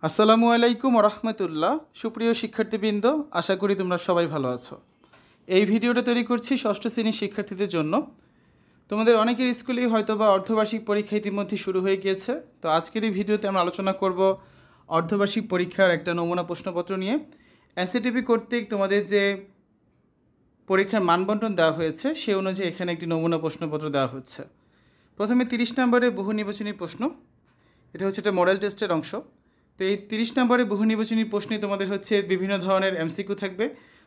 আসসালামু আলাইকুম রহমতুল্লাহ। সুপ্রিয় শিক্ষার্থীবৃন্দ, আশা করি তোমরা সবাই ভালো আছো। এই ভিডিওটা তৈরি করছি ষষ্ঠ শ্রেণীর শিক্ষার্থীদের জন্য। তোমাদের অনেকের স্কুলেই হয়তো বা অর্ধবার্ষিক পরীক্ষা ইতিমধ্যে শুরু হয়ে গিয়েছে। তো আজকের এই ভিডিওতে আমরা আলোচনা করব অর্ধবার্ষিক পরীক্ষার একটা নমুনা প্রশ্নপত্র নিয়ে। এনসিটিভি কর্তৃক তোমাদের যে পরীক্ষার মানবন্টন দেওয়া হয়েছে সে অনুযায়ী এখানে একটি নমুনা প্রশ্নপত্র দেওয়া হচ্ছে। প্রথমে 30 নম্বরের বহু নির্বাচনী প্রশ্ন, এটা হচ্ছে একটা মডেল টেস্টের অংশ। তো এই 30 নম্বরে বহু নির্বাচনী প্রশ্নে তোমাদের হচ্ছে বিভিন্ন ধরনের এমসিকিউ থাকবে,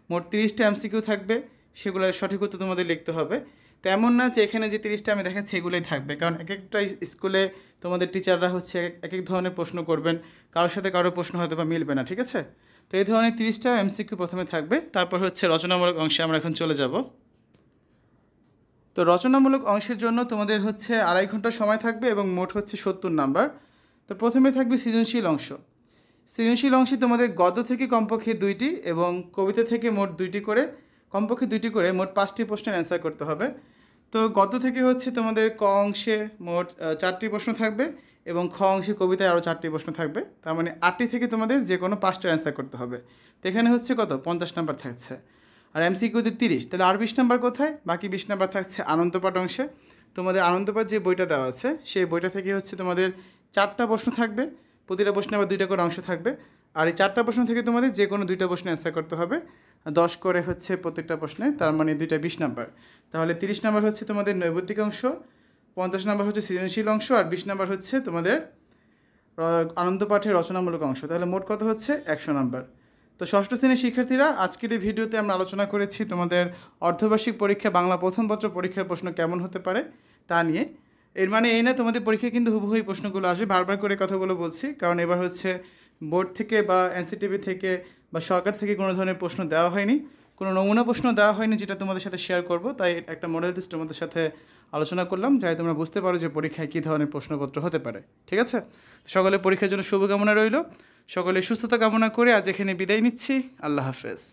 মোট 30টা এমসিকিউ থাকবে, সেগুলোর সঠিক উত্তর তোমাদের লিখতে হবে। তো এমন না যে এখানে যে 30টা আমি দেখাচ্ছি এগুলোই থাকবে, কারণ এক একটা স্কুলে তোমাদের টিচাররা হচ্ছে এক এক ধরনের প্রশ্ন করবেন, কারোর সাথে কারোর প্রশ্ন হয়তো বা মিলবে না, ঠিক আছে। তো এই ধরনের 30টা এমসিকিউ প্রথমে থাকবে, তারপর হচ্ছে রচনামূলক অংশে আমরা এখন চলে যাব। তো রচনামূলক অংশের জন্য তোমাদের হচ্ছে 2.5 ঘন্টা সময় থাকবে এবং মোট হচ্ছে 70 নাম্বার। তো প্রথমে থাকবে সৃজনশীল অংশ। সৃজনশীল অংশে তোমাদের গদ্য থেকে কমপক্ষে 2টি এবং কবিতা থেকে মোট 2টি করে, কমপক্ষে 2টি করে মোট 5টি প্রশ্নের অ্যান্সার করতে হবে। তো গদ্য থেকে হচ্ছে তোমাদের ক অংশে মোট 4টি প্রশ্ন থাকবে এবং খ অংশে কবিতায় আরও 4টি প্রশ্ন থাকবে। তার মানে 8টি থেকে তোমাদের যে কোনো 5টার অ্যান্সার করতে হবে। তো এখানে হচ্ছে কত 50 নাম্বার থাকছে, আর এমসিকিউতে 30, তাহলে আর 20 নাম্বার কোথায়? বাকি 20 নাম্বার থাকছে আনন্দপাঠ অংশে। তোমাদের আনন্দপাঠ যে বইটা দেওয়া আছে সেই বইটা থেকে হচ্ছে তোমাদের 4টা প্রশ্ন থাকবে, প্রতিটা প্রশ্নে আবার 2টা করে অংশ থাকবে। আর এই 4টা প্রশ্ন থেকে তোমাদের যে কোনো 2টা প্রশ্নে অ্যান্সার করতে হবে, 10 করে হচ্ছে প্রত্যেকটা প্রশ্নে, তার মানে 2টা 20 নাম্বার। তাহলে 30 নাম্বার হচ্ছে তোমাদের নৈবতিক অংশ, 50 নাম্বার হচ্ছে সৃজনশীল অংশ, আর 20 নাম্বার হচ্ছে তোমাদের আনন্দপাঠের রচনামূলক অংশ। তাহলে মোট কত হচ্ছে 100 নাম্বার। তো ষষ্ঠ শ্রেণীর শিক্ষার্থীরা, আজকের এই ভিডিওতে আমরা আলোচনা করেছি তোমাদের অর্ধবার্ষিক পরীক্ষা বাংলা প্রথম পত্র পরীক্ষার প্রশ্ন কেমন হতে পারে তা নিয়ে। এর মানে এই না তোমাদের পরীক্ষায় কিন্তু হুবহু এই প্রশ্নগুলো আসবে, বারবার করে কথাগুলো বলছি, কারণ এবার হচ্ছে বোর্ড থেকে বা এনসিটিভি থেকে বা সরকার থেকে কোনো ধরনের প্রশ্ন দেওয়া হয়নি, কোনো নমুনা প্রশ্ন দেওয়া হয়নি যেটা তোমাদের সাথে শেয়ার করব। তাই একটা মডেল টেস্ট তোমাদের সাথে আলোচনা করলাম, যাতে তোমরা বুঝতে পারো যে পরীক্ষায় কী ধরনের প্রশ্নপত্র হতে পারে, ঠিক আছে। সকলের পরীক্ষার জন্য শুভকামনা রইল, সকলের সুস্থতা কামনা করে আজ এখানে বিদায় নিচ্ছি। আল্লাহ হাফেজ।